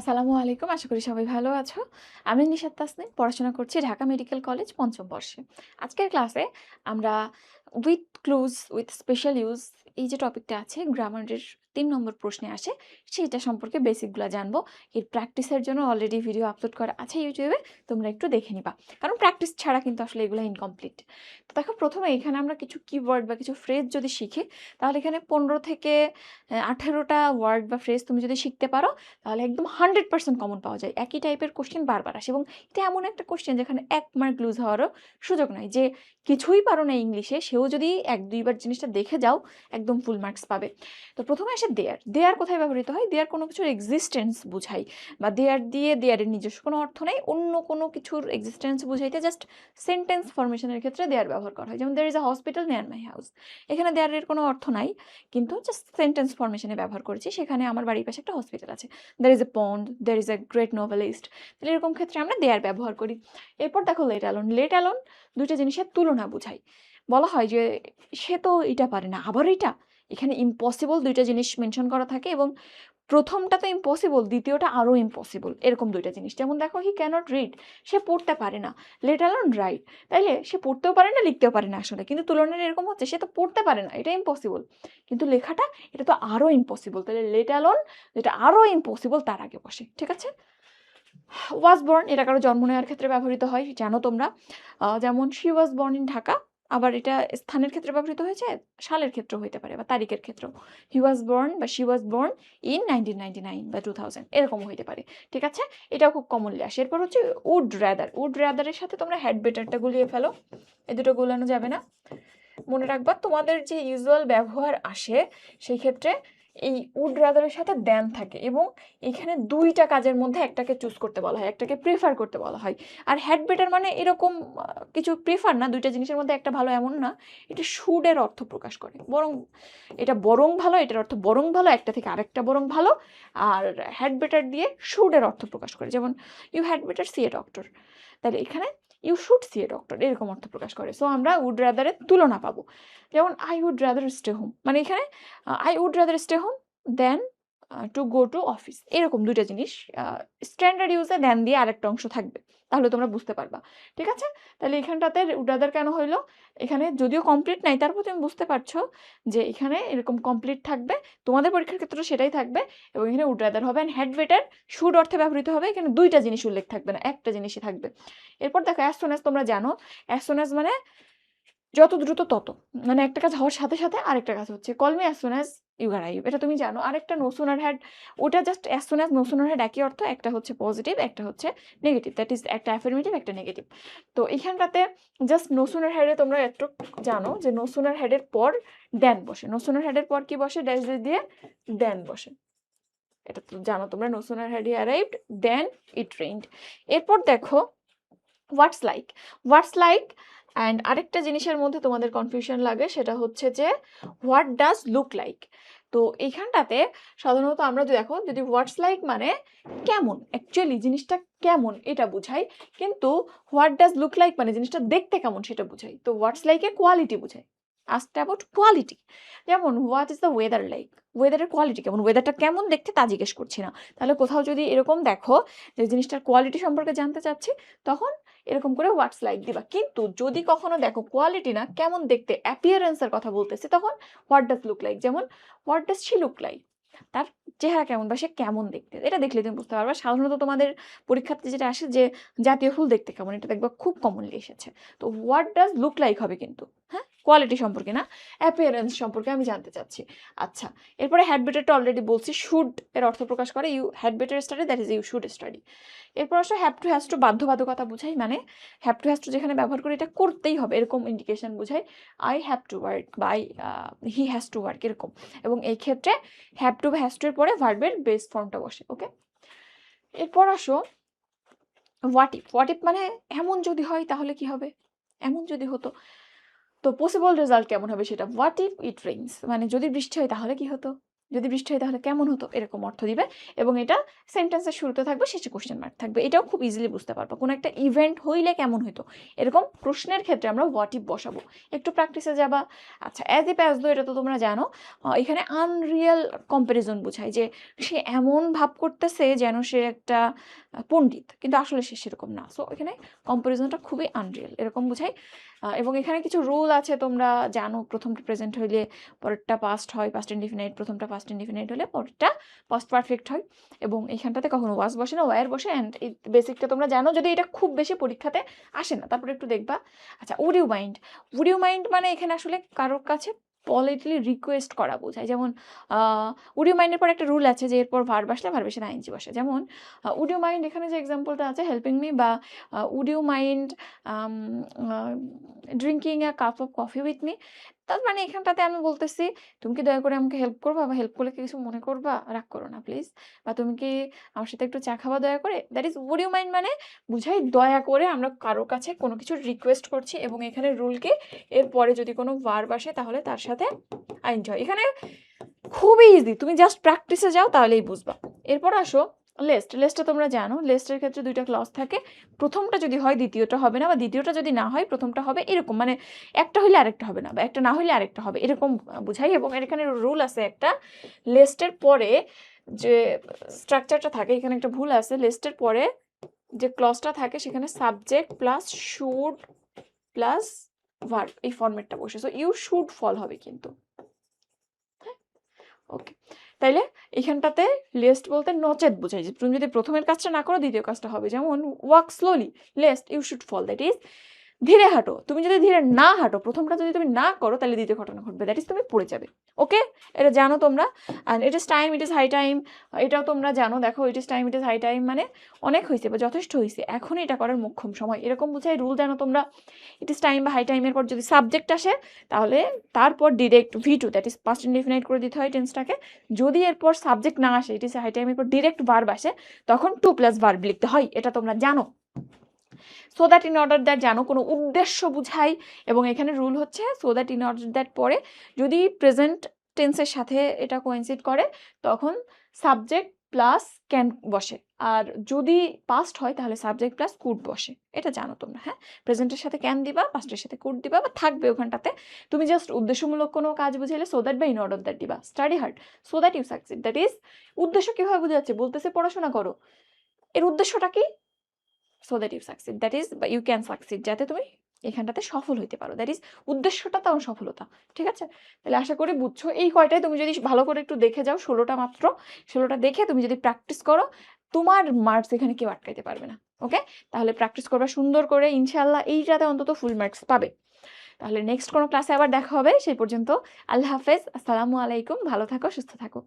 আসসালামু আলাইকুম। আশা করি সবাই ভালো আছো। আমি নিশাত তাসনিম, পড়াশোনা করছি ঢাকা মেডিকেল কলেজ পঞ্চম বর্ষে। আজকের ক্লাসে আমরা with clues with special use এই যে টপিকটা আছে গ্রামারের ৩ নম্বর প্রশ্নে আসে সেইটা সম্পর্কে বেসিকগুলো জানবো। এর প্র্যাকটিসের জন্য অলরেডি ভিডিও আপলোড করা আছে ইউটিউবে, তোমরা একটু দেখে নিবা। কারণ প্র্যাকটিস ছাড়া কিন্তু আসলে এগুলো ইনকমপ্লিট। তো দেখো, প্রথমে এখানে আমরা কিছু কিওয়ার্ড বা কিছু ফ্রেজ যদি শিখি, তাহলে এখানে ১৫ থেকে ১৮টা ওয়ার্ড বা ফ্রেজ তুমি যদি শিখতে পারো, তাহলে একদম 100% কমন পাওয়া যায়। একই টাইপের কোশ্চেন বারবার আসে এবং এটা এমন একটা কোশ্চেন যেখানে ১ মার্ক লুজ হওয়ারও সুযোগ নাই। যে কিছুই পারো না ইংলিশে, সেও যদি ১-২ বার জিনিসটা দেখে যাও, একদম ফুল মার্কস পাবে। তো প্রথমে আসে দেয়ার। দেয়ার কোথায় ব্যবহৃত হয়? দেয়ার কোনো কিছুর এক্সিস্টেন্স বুঝাই, বা দেয়ার দিয়ে দেয়ারের নিজস্ব কোনো অর্থ নেই, অন্য কোনো কিছুর এক্সিস্টেন্স বুঝাইতে জাস্ট সেন্টেন্স ফরমেশনের ক্ষেত্রে দেয়ার ব্যবহার করা হয়। যেমন there is a hospital near my house. এখানে দেয়ারের কোনো অর্থ নাই, কিন্তু জাস্ট সেন্টেন্স ফরমেশনে ব্যবহার করেছি। সেখানে আমার বাড়ির পাশে একটা হসপিটাল আছে। There is a pond, there is a great novelist. তাহলে এরকম ক্ষেত্রে আমরা দেয়ার ব্যবহার করি। এরপর দেখো লেট অ্যালোন। লেট অ্যালোন দুইটা জিনিসের তুলনা বুঝাই। বলা হয় যে সে তো এটা পারে না, আবার এটা। এখানে ইম্পসিবল দুইটা জিনিস মেনশন করা থাকে এবং প্রথমটা তো ইম্পসিবল, দ্বিতীয়টা আরও ইম্পসিবল, এরকম দুইটা জিনিস। যেমন দেখো, হি ক্যানট রিড, সে পড়তে পারে না। লেট অ্যালোন রাইট, তাইলে সে পড়তেও পারে না, লিখতেও পারে না আসলে, কিন্তু তুলনাটা এরকম হচ্ছে সে তো পড়তে পারে না, এটা ইম্পসিবল, কিন্তু লেখাটা এটা তো আরও ইম্পসিবল। তাহলে লেট অ্যালোন যেটা আরও ইম্পসিবল তার আগে বসে। ঠিক আছে। ওয়াজ বর্ন, এটা কারো জন্ম নেওয়ার ক্ষেত্রে ব্যবহৃত হয়, জানো তোমরা। যেমন she was born in Dhaka. আবার এটা স্থানের ক্ষেত্রে ব্যবহৃত হয়েছে, সালের ক্ষেত্রেও হইতে পারে, বা তারিখের ক্ষেত্রেও। হি ওয়াজ বর্ন বা শি ওয়াজ বর্ন ইন 1999 বা 2000, এরকমও হইতে পারে। ঠিক আছে, এটাও খুব কমনলি আসে। এরপর হচ্ছে উড র্যাদার। উড র্যাদারের সাথে তোমরা হ্যাড বেটারটা গুলিয়ে ফেলো, এই দুটো গুলানো যাবে না। মনে রাখবা, তোমাদের যে ইউজুয়াল ব্যবহার আসে সেই ক্ষেত্রে এই উড রাদারের সাথে দ্যান থাকে এবং এখানে দুইটা কাজের মধ্যে একটাকে চুজ করতে বলা হয়, একটাকে প্রেফার করতে বলা হয়। আর হ্যাড বেটার মানে এরকম কিছু প্রেফার না, দুইটা জিনিসের মধ্যে একটা ভালো এমন না। এটা শুডের অর্থ প্রকাশ করে, বরং এটা বরং ভালো, এটার অর্থ বরং ভালো, একটা থেকে আরেকটা বরং ভালো। আর হ্যাড বেটার দিয়ে শুডের অর্থ প্রকাশ করে, যেমন you had better see a doctor. তাহলে এখানে you should see a doctor, এরকম অর্থ প্রকাশ করে। সো আমরা উড রাদারের তুলনা পাবো। যেমন I would rather stay home, মানে এখানে I would rather stay home then to go to office, এরকম দুইটা জিনিস। স্ট্যান্ডার্ড ইউজে দেন দিয়ে আরেকটা অংশ থাকবে, তাহলে তোমরা বুঝতে পারবা। ঠিক আছে, তাহলে এখানটাতে উড রাদার কেন হইলো? এখানে যদিও কমপ্লিট নাই, তারপর তুমি বুঝতে পারছো যে এখানে এরকম কমপ্লিট থাকবে, তোমাদের পরীক্ষার ক্ষেত্রে সেটাই থাকবে। এবং এখানে উড রাদার হবে, অ্যান্ড হ্যাড বেটার শুড অর্থে ব্যবহৃত হবে। এখানে দুইটা জিনিস উল্লেখ থাকবে না, একটা জিনিসই থাকবে। এরপর দেখো অ্যাজ সুন অ্যাজ, তোমরা জানো অ্যাজ সুন অ্যাজ মানে যত দ্রুত তত, মানে একটা কাজ হওয়ার সাথে সাথে আরেকটা কাজ হচ্ছে। Call me as soon as you arrive, এটা তুমি জানো। আরেকটা নো সুনার হ্যাড, ওটা just as soon as no sooner had একই অর্থ, একটা হচ্ছে পজিটিভ, একটা হচ্ছে নেগেটিভ। দ্যাট ইজ একটা অ্যাফার্মেটিভ, একটা নেগেটিভ। তো এখানটাতে জাস্ট নো সুনার হ্যাডে তোমরা একটু জানো যে নো সুনার হ্যাডের পর দেন বসে। নো সুনার হ্যাডের পর কি বসে? ড্যাশ দিয়ে দেন বসে। এটা তো জানো তোমরা, no sooner had he arrived then it rained. এরপর দেখো what's like. What's like and আরেকটা জিনিসের মধ্যে তোমাদের কনফিউশন লাগে, সেটা হচ্ছে যে হোয়াট ডাজ লুক লাইক। তো এইখানটাতে সাধারণত আমরা যদি দেখো, যদি হোয়াটস লাইক মানে কেমন, অ্যাকচুয়ালি জিনিসটা কেমন এটা বুঝাই, কিন্তু হোয়াট ডাজ লুক লাইক মানে জিনিসটা দেখতে কেমন সেটা বুঝাই। তো হোয়াটস লাইকে কোয়ালিটি বুঝাই, আস্কড অ্যাবাউট কোয়ালিটি। যেমন what is the weather like, ওয়েদারের কোয়ালিটি কেমন, ওয়েদারটা কেমন দেখতে তা জিজ্ঞেস করছি না। তাহলে কোথাও যদি এরকম দেখো যে জিনিসটার কোয়ালিটি সম্পর্কে জানতে চাচ্ছি, তখন এরকম করে হোয়াটস লাইক দিবা। কিন্তু যদি কখনো দেখো কোয়ালিটি না, কেমন দেখতে, অ্যাপিয়ারেন্সের কথা বলতেছে, তখন হোয়াট ডাজ লুক লাইক। যেমন what does she look like, তার চেহারা কেমন বা সে কেমন দেখতে, এটা দেখলে তুমি বুঝতে পারবা। সাধারণত তোমাদের পরীক্ষাতে যেটা আসে যে জাতীয় ফুল দেখতে কেমন, এটা দেখবা খুব কমনলি এসেছে। তো হোয়াট ডাজ লুক লাইক হবে কিন্তু, হ্যাঁ, কোয়ালিটি সম্পর্কে না, অ্যাপিয়ারেন্স সম্পর্কে আমি জানতে চাচ্ছি। আচ্ছা, এরপরে হ্যাড বেটারটা অলরেডি বলছি, শুড এর অর্থ প্রকাশ করে, you had better study, that is you should study. এরপর আসলে হ্যাভ টু হ্যাজ টু, বাধ্যবাধকতা বুঝাই, মানে হ্যাভ টু হ্যাজ টু যেখানে ব্যবহার করি এটা করতেই হবে এরকম ইন্ডিকেশন বুঝাই। আই হ্যাভ টু ওয়ার্ক বা হি হ্যাজ টু ওয়ার্ক, এরকম। এবং এই ক্ষেত্রে হ্যাভ টু বা হ্যাজ টু এর পরে ভার্বের বেস ফর্মটা বসে। ওকে, এরপর আসো হোয়াট ইফ। হোয়াট ইফ মানে এমন যদি হয় তাহলে কি হবে, এমন যদি হতো। তো পসিবল রেজাল্ট কেমন হবে সেটা। হোয়াট ইফ ইট রেইনস মানে যদি বৃষ্টি হয় তাহলে কি হতো, যদি বৃষ্টি হয় তাহলে কেমন হতো, এরকম অর্থ দিবে। এবং এটা সেন্টেন্সের শুরুতে থাকবে, শেষে কোশ্চেন মার্ক থাকবে। এটাও খুব ইজিলি বুঝতে পারবো। কোনো একটা ইভেন্ট হইলে কেমন হতো, এরকম প্রশ্নের ক্ষেত্রে আমরা হোয়াট ইফ বসাবো। একটু প্র্যাকটিসে যাবা। আচ্ছা, অ্যাজ ইফ অ্যাজ দো এটা তো তোমরা জানো। এখানে আনরিয়েল কম্প্যারিজন বোঝায় যে সে এমন ভাব করতেছে যেন সে একটা পণ্ডিত, কিন্তু আসলে সে সেরকম না। সো এখানে কম্প্যারিজনটা খুবই আনরিয়েল, এরকম বোঝায়। এবং এখানে কিছু রুল আছে তোমরা জানো। প্রথমটা প্রেজেন্ট হইলে পরেরটা পাস্ট হয়, পাস্ট ইনডিফিনাইট। প্রথমটা পাস্ট ইনডিফিনাইট হলে পরেরটা পাস্ট পারফেক্ট হয়। এবং এইখানটাতে কখনো ওয়াজ বসে না, ওয়ার বসে। অ্যান্ড এই বেসিকটা তোমরা জানো, যদি এটা খুব বেশি পরীক্ষাতে আসে না, তারপরে একটু দেখবা। আচ্ছা, would you mind. Would you mind মানে এখানে আসলে কারোর কাছে পলিটলি রিকোয়েস্ট করা বোঝায়। যেমন উড ইউ মাইন্ডের পর একটা রুল আছে যে এরপর ভার্ব আসলে ভার্বের সাথে আইএনজি বসে। যেমন উড ইউ মাইন্ড, এখানে যে এক্সাম্পলটা আছে হেল্পিং মি, বা would you mind drinking a cup of coffee with me. তার মানে এখানটাতে আমি বলতেছি তুমি কি দয়া করে আমাকে হেল্প করবা, বা হেল্প করলে কি কিছু মনে করবা, রাগ করো না প্লিজ, বা তুমি কি আমার সাথে একটু চা খাবা দয়া করে। That is would you mind, মানে বুঝাই দয়া করে আমরা কারোর কাছে কোনো কিছু রিকোয়েস্ট করছি। এবং এখানে রুল কি, এরপরে যদি কোনো ভার্ব আসে তাহলে তার সাথে আইনজি হয়। এখানে খুবই ইজি, তুমি জাস্ট প্র্যাকটিসে যাও তাহলেই বুঝবা। এরপর আসো লেস্ট। লেস্টটা তোমরা জানো, লেস্টের ক্ষেত্রে দুইটা ক্লজ থাকে। প্রথমটা যদি হয় দ্বিতীয়টা হবে না, বা দ্বিতীয়টা যদি না হয় প্রথমটা হবে, এরকম। মানে একটা হইলে আরেকটা হবে না, বা একটা না হইলে আরেকটা হবে, এরকম বুঝাই। এবং এখানে রুল আছে একটা, লেস্টের পরে যে স্ট্রাকচারটা থাকে, এখানে একটা ভুল আছে। লেস্টের পরে যে ক্লজটা থাকে সেখানে subject plus should plus verb, এই ফরম্যাটটা বসে। সো ইউ শুড ফল হবে কিন্তু। ওকে, তাইলে এখানটাতে লেস্ট বলতে নচেত বোঝায় যে তুমি যদি প্রথমের কাজটা না করো দ্বিতীয় কাজটা হবে। যেমন walk slowly, lest you should fall, that is ধীরে হাঁটো। তুমি যদি ধীরে না হাঁটো, প্রথমটা যদি তুমি না করো, তাহলে দ্বিতীয় ঘটনা ঘটবে, দ্যাট ইজ তুমি পড়ে যাবে। ওকে, এটা জানো তোমরা। And it is time, it is high time, এটাও তোমরা জানো। দেখো, it is time, it is high time মানে অনেক হয়েছে বা যথেষ্ট হয়েছে, এখন এটা করার মোক্ষম সময়, এরকম বুঝাই। রুল জানো তোমরা। ইট ইজ টাইম বা হাই টাইমের পর যদি সাবজেক্ট আসে তাহলে তারপর direct V2, that is past indefinite করে দিতে হয় টেন্সটাকে। যদি এরপর সাবজেক্ট না আসে, ইট ইজ হাই টাইমের পর ডিরেক্ট ভার্ব আসে, তখন 2+ ভার্ব লিখতে হয়, এটা তোমরা জানো। So that in order that জানো, কোনো উদ্দেশ্য বুঝাই। এবং এখানে রুল হচ্ছে so that in order that পরে যদি প্রেজেন্ট টেন্সের সাথে এটা কোইনসিড করে, তখন সাবজেক্ট প্লাস ক্যান বসে। আর যদি পাস্ট হয় তাহলে সাবজেক্ট প্লাস কুড বসে, এটা জানো তোমরা। হ্যাঁ, প্রেজেন্টের সাথে ক্যান দিবা, পাস্টের সাথে কুড দিবা, বা থাকবে ওখানটাতে। তুমি জাস্ট উদ্দেশ্যমূলক কোনো কাজ বুঝাইলে সো দ্যাট বা ইন অর্ডার দ্যাট দিবা। Study hard so that you succeed, that is উদ্দেশ্য কিভাবে বোঝাচ্ছে, বলতেছে পড়াশোনা করো, এর উদ্দেশ্যটা কি, so that you succeed, that is বা ইউ ক্যান সাকসিড, যাতে তুমি এখানটাতে সফল হইতে পারো, দ্যাট ইজ উদ্দেশ্যটা তেমন সফলতা। ঠিক আছে, তাহলে আশা করি বুঝছো। এই কয়টাই তুমি যদি ভালো করে একটু দেখে যাও, 16টা মাত্র, 16টা দেখে তুমি যদি প্র্যাকটিস করো, তোমার মার্কস এখানে কেউ আটকাইতে পারবে না। ওকে, তাহলে প্র্যাকটিস করবা সুন্দর করে, ইনশাল্লাহ এইটাতে অন্তত ফুল মার্কস পাবে। তাহলে নেক্সট কোনো ক্লাসে আবার দেখা হবে, সেই পর্যন্ত আল্লাহ হাফেজ, আসসালামু আলাইকুম, ভালো থাকো, সুস্থ থাকো।